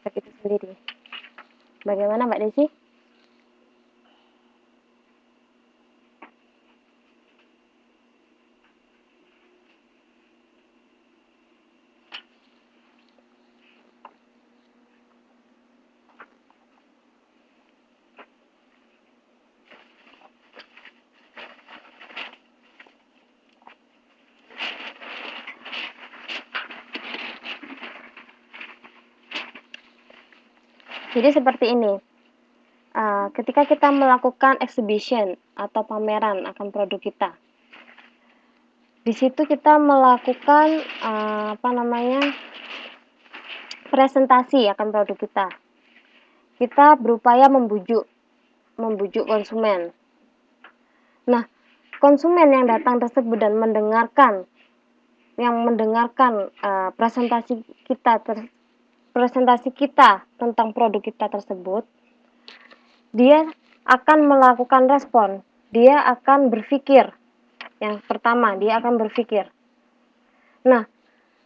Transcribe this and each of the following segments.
efek itu sendiri. Bagaimana Mbak Desi? Jadi seperti ini. Ketika kita melakukan exhibition atau pameran akan produk kita, di situ kita melakukan presentasi akan produk kita. Kita berupaya membujuk konsumen. Nah, konsumen yang datang tersebut dan mendengarkan presentasi kita tentang produk kita tersebut, dia akan melakukan respon. Dia akan berpikir. Yang pertama, dia akan berpikir. Nah,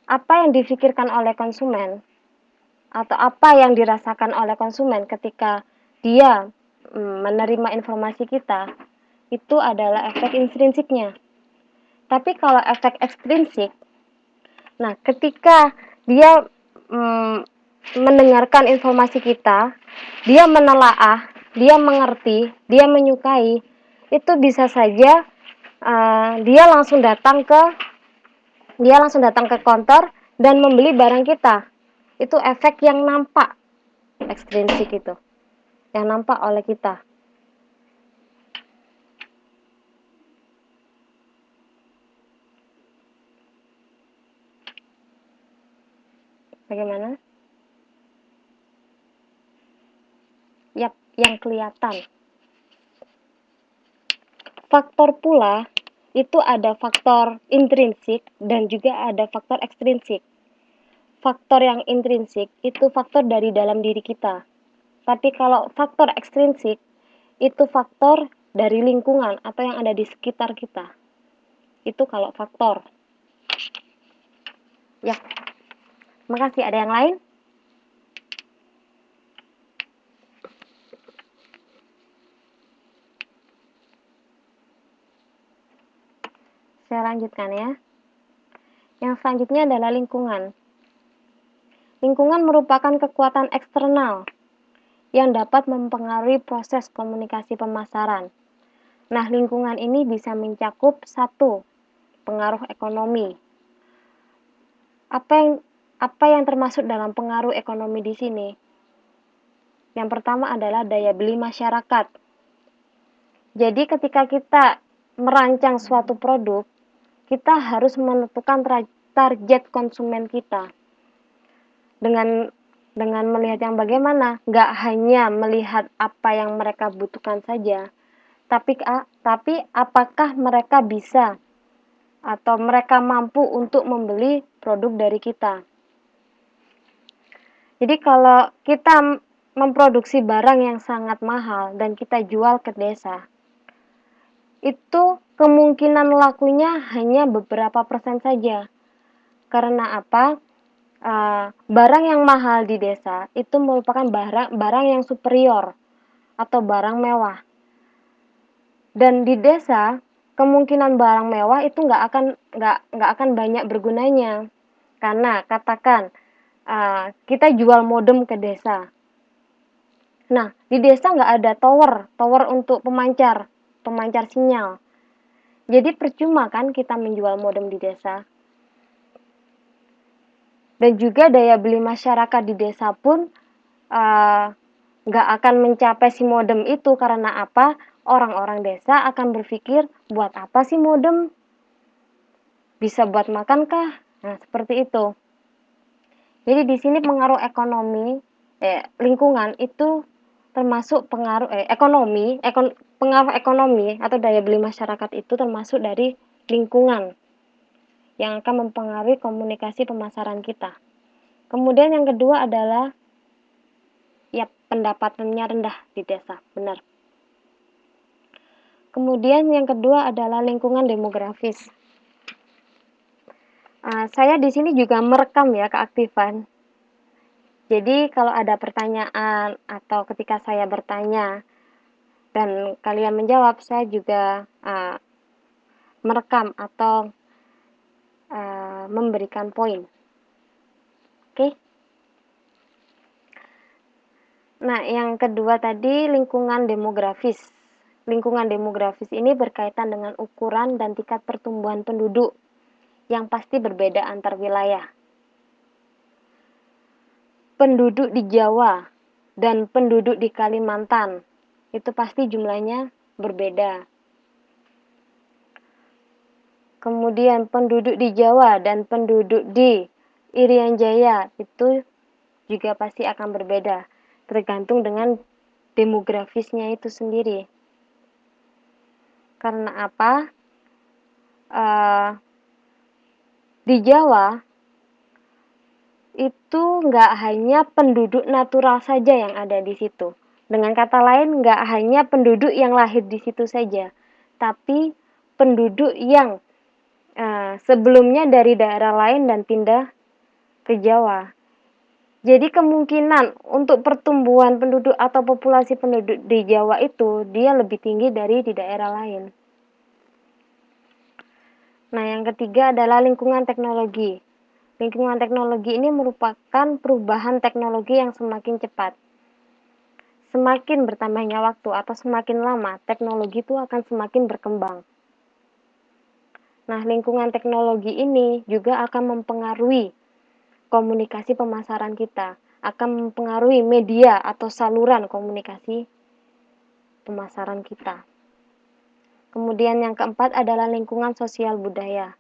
apa yang difikirkan oleh konsumen atau apa yang dirasakan oleh konsumen ketika dia menerima informasi kita, itu adalah efek intrinsiknya. Tapi kalau efek ekstrinsik, nah ketika dia mendengarkan informasi kita, dia menelaah, dia mengerti, dia menyukai, itu bisa saja dia langsung datang ke counter dan membeli barang kita. Itu efek yang nampak, ekstrinsik itu, yang nampak oleh kita. Bagaimana? Yap, yang kelihatan. Faktor pula, itu ada faktor intrinsik dan juga ada faktor ekstrinsik. Faktor yang intrinsik itu faktor dari dalam diri kita. Tapi kalau faktor ekstrinsik, itu faktor dari lingkungan atau yang ada di sekitar kita. Itu kalau faktor. Ya, makasih. Ada yang lain? Saya lanjutkan ya. Yang selanjutnya adalah lingkungan. Lingkungan merupakan kekuatan eksternal yang dapat mempengaruhi proses komunikasi pemasaran. Nah, lingkungan ini bisa mencakup 1. Pengaruh ekonomi. Apa yang termasuk dalam pengaruh ekonomi di sini? Yang pertama adalah daya beli masyarakat. Jadi ketika kita merancang suatu produk, kita harus menentukan target konsumen kita. Dengan melihat yang bagaimana, nggak hanya melihat apa yang mereka butuhkan saja, tapi apakah mereka bisa atau mereka mampu untuk membeli produk dari kita. Jadi kalau kita memproduksi barang yang sangat mahal dan kita jual ke desa, itu kemungkinan lakunya hanya beberapa persen saja. Karena apa? Barang yang mahal di desa itu merupakan barang yang superior atau barang mewah. Dan di desa kemungkinan barang mewah itu nggak akan banyak bergunanya. Karena katakan kita jual modem ke desa. Nah, di desa nggak ada tower untuk pemancar sinyal. Jadi percuma kan kita menjual modem di desa. Dan juga daya beli masyarakat di desa pun nggak akan mencapai si modem itu. Karena apa? Orang-orang desa akan berpikir, buat apa sih modem? Bisa buat makan kah? Nah, seperti itu. Jadi di sini pengaruh lingkungan itu termasuk pengaruh ekonomi atau daya beli masyarakat itu termasuk dari lingkungan yang akan mempengaruhi komunikasi pemasaran kita. Kemudian yang kedua adalah pendapatannya rendah di desa, benar. Kemudian yang kedua adalah lingkungan demografis. Saya di sini juga merekam ya keaktifan. Jadi kalau ada pertanyaan atau ketika saya bertanya dan kalian menjawab, saya juga merekam atau memberikan poin. Oke? Nah, yang kedua tadi lingkungan demografis. Lingkungan demografis ini berkaitan dengan ukuran dan tingkat pertumbuhan penduduk yang pasti berbeda antar wilayah. Penduduk di Jawa dan penduduk di Kalimantan itu pasti jumlahnya berbeda. Kemudian penduduk di Jawa dan penduduk di Irian Jaya itu juga pasti akan berbeda, tergantung dengan demografisnya itu sendiri. Karena apa? Di Jawa itu nggak hanya penduduk natural saja yang ada di situ. Dengan kata lain, nggak hanya penduduk yang lahir di situ saja, tapi penduduk yang sebelumnya dari daerah lain dan pindah ke Jawa. Jadi kemungkinan untuk pertumbuhan penduduk atau populasi penduduk di Jawa itu dia lebih tinggi dari di daerah lain. Nah, yang ketiga adalah lingkungan teknologi. Lingkungan teknologi ini merupakan perubahan teknologi yang semakin cepat. Semakin bertambahnya waktu atau semakin lama, teknologi itu akan semakin berkembang. Nah, lingkungan teknologi ini juga akan mempengaruhi komunikasi pemasaran kita, akan mempengaruhi media atau saluran komunikasi pemasaran kita. Kemudian yang keempat adalah lingkungan sosial budaya.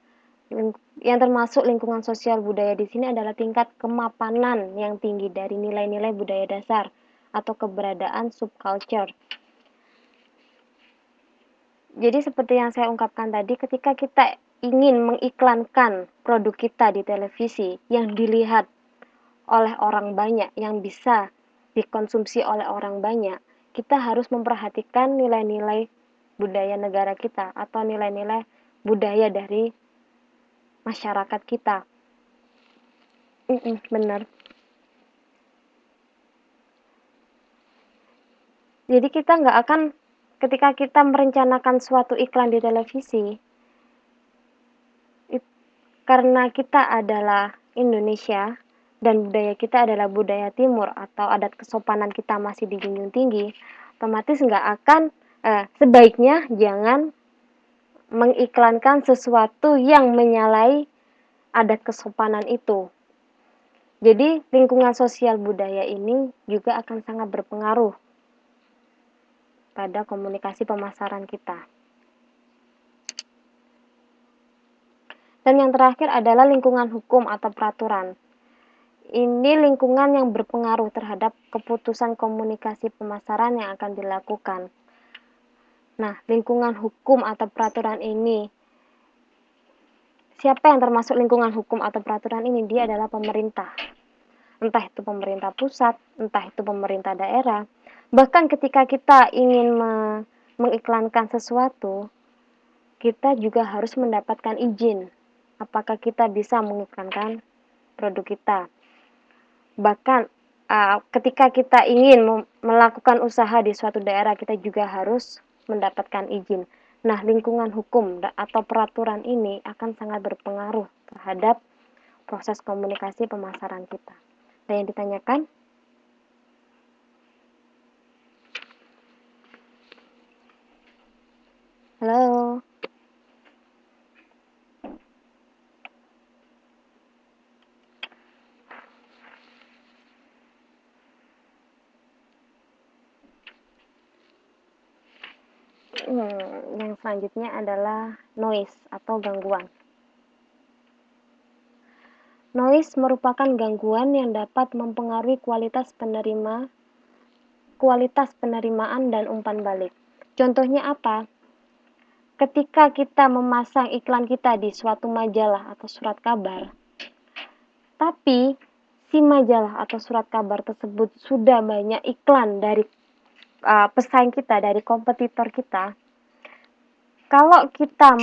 Yang termasuk lingkungan sosial budaya di sini adalah tingkat kemapanan yang tinggi dari nilai-nilai budaya dasar atau keberadaan subculture. Jadi seperti yang saya ungkapkan tadi, ketika kita ingin mengiklankan produk kita di televisi yang dilihat oleh orang banyak, yang bisa dikonsumsi oleh orang banyak, kita harus memperhatikan nilai-nilai budaya negara kita atau nilai-nilai budaya dari masyarakat kita. Benar. Jadi kita nggak akan, ketika kita merencanakan suatu iklan di televisi, karena kita adalah Indonesia dan budaya kita adalah budaya timur atau adat kesopanan kita masih dijunjung tinggi, otomatis nggak akan, sebaiknya jangan mengiklankan sesuatu yang menyalahi adat kesopanan itu. Jadi lingkungan sosial budaya ini juga akan sangat berpengaruh pada komunikasi pemasaran kita. Dan yang terakhir adalah lingkungan hukum atau peraturan. Ini lingkungan yang berpengaruh terhadap keputusan komunikasi pemasaran yang akan dilakukan. Nah, lingkungan hukum atau peraturan ini, siapa yang termasuk lingkungan hukum atau peraturan ini? Dia adalah pemerintah. Entah itu pemerintah pusat, entah itu pemerintah daerah. Bahkan ketika kita ingin mengiklankan sesuatu, kita juga harus mendapatkan izin. Apakah kita bisa mengiklankan produk kita? Bahkan ketika kita ingin melakukan usaha di suatu daerah, kita juga harus mendapatkan izin. Nah, lingkungan hukum atau peraturan ini akan sangat berpengaruh terhadap proses komunikasi pemasaran kita. Ada yang ditanyakan? Halo? Yang selanjutnya adalah noise atau gangguan. Noise merupakan gangguan yang dapat mempengaruhi kualitas penerimaan dan umpan balik. Contohnya apa? Ketika kita memasang iklan kita di suatu majalah atau surat kabar, tapi si majalah atau surat kabar tersebut sudah banyak iklan dari pesaing kita, dari kompetitor kita. Kalau kita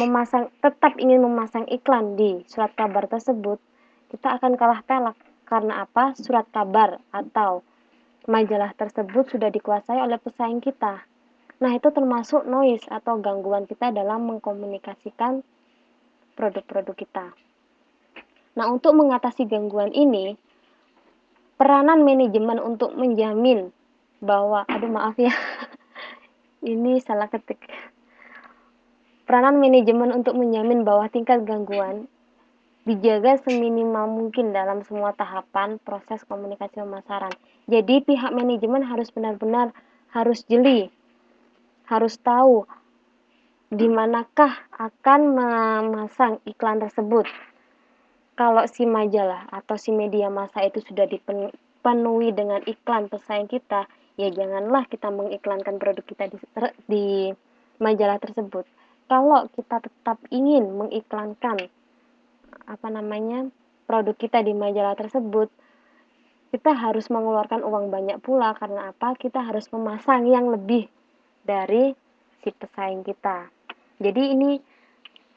tetap ingin memasang iklan di surat kabar tersebut, kita akan kalah telak. Karena apa? Surat kabar atau majalah tersebut sudah dikuasai oleh pesaing kita. Nah, itu termasuk noise atau gangguan kita dalam mengkomunikasikan produk-produk kita. Nah, untuk mengatasi gangguan ini, peranan manajemen untuk menjamin bahwa, aduh maaf ya, ini salah ketik. Peranan manajemen untuk menjamin bahwa tingkat gangguan dijaga seminimal mungkin dalam semua tahapan proses komunikasi pemasaran. Jadi pihak manajemen harus benar-benar harus jeli, harus tahu di manakah akan memasang iklan tersebut. Kalau si majalah atau si media massa itu sudah dipenuhi dengan iklan pesaing kita, ya janganlah kita mengiklankan produk kita di majalah tersebut. Kalau kita tetap ingin mengiklankan produk kita di majalah tersebut, kita harus mengeluarkan uang banyak pula. Karena apa? Kita harus memasang yang lebih dari si pesaing kita. Jadi ini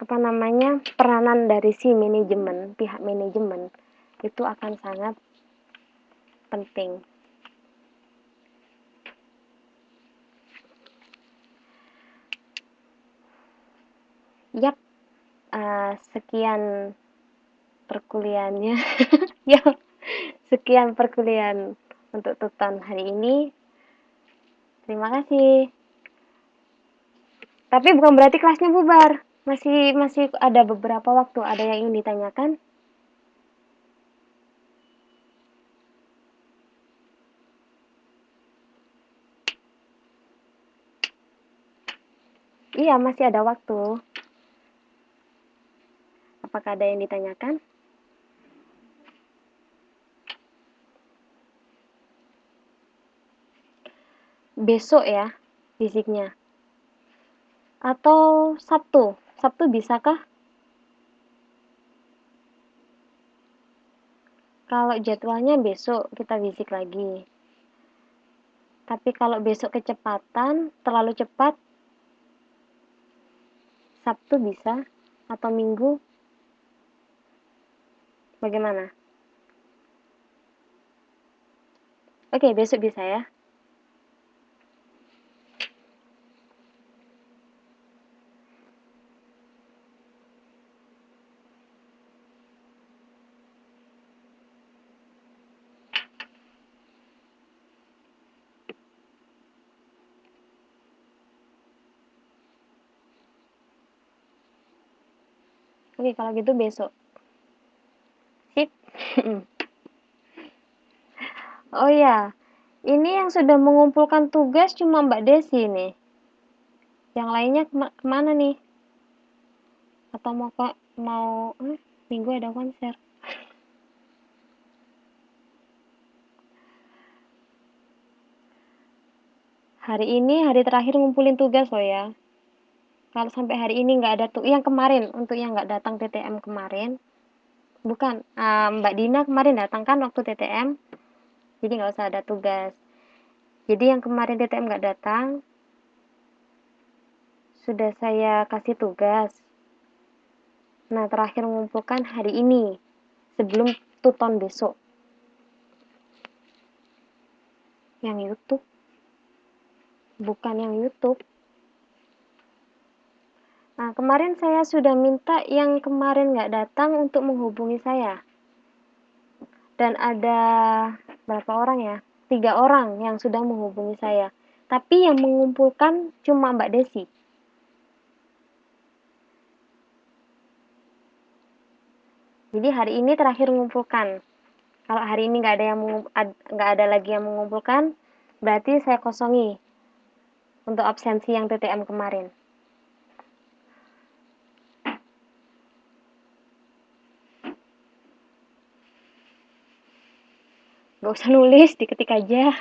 peranan dari si manajemen, pihak manajemen itu akan sangat penting. Yap, sekian perkuliahannya. Ya, sekian perkuliahan untuk tutan hari ini. Terima kasih. Tapi bukan berarti kelasnya bubar. Masih ada beberapa waktu. Ada yang ingin ditanyakan? Iya, masih ada waktu. Apakah ada yang ditanyakan? Besok ya, fisiknya. Atau Sabtu? Sabtu bisakah? Kalau jadwalnya besok kita fisik lagi. Tapi kalau besok kecepatan, terlalu cepat, Sabtu bisa? Atau Minggu? Bagaimana? Oke, besok bisa ya. Oke, kalau gitu besok. Sip. Oh ya, ini yang sudah mengumpulkan tugas cuma Mbak Desi nih. Yang lainnya kemana nih? Atau mau minggu ada konser? Hari ini hari terakhir ngumpulin tugas loh ya. Kalau sampai hari ini nggak ada tuh, yang kemarin untuk yang nggak datang TTM kemarin, bukan Mbak Dina kemarin datang kan waktu TTM, jadi nggak usah ada tugas. Jadi yang kemarin TTM nggak datang, sudah saya kasih tugas. Nah terakhir mengumpulkan hari ini, sebelum tuton besok. Yang YouTube, bukan yang YouTube. Nah, kemarin saya sudah minta yang kemarin nggak datang untuk menghubungi saya. Dan ada berapa orang ya? 3 orang yang sudah menghubungi saya. Tapi yang mengumpulkan cuma Mbak Desi. Jadi hari ini terakhir mengumpulkan. Kalau hari ini nggak ada lagi yang mengumpulkan, berarti saya kosongi untuk absensi yang TTM kemarin. Gak usah nulis, diketik aja.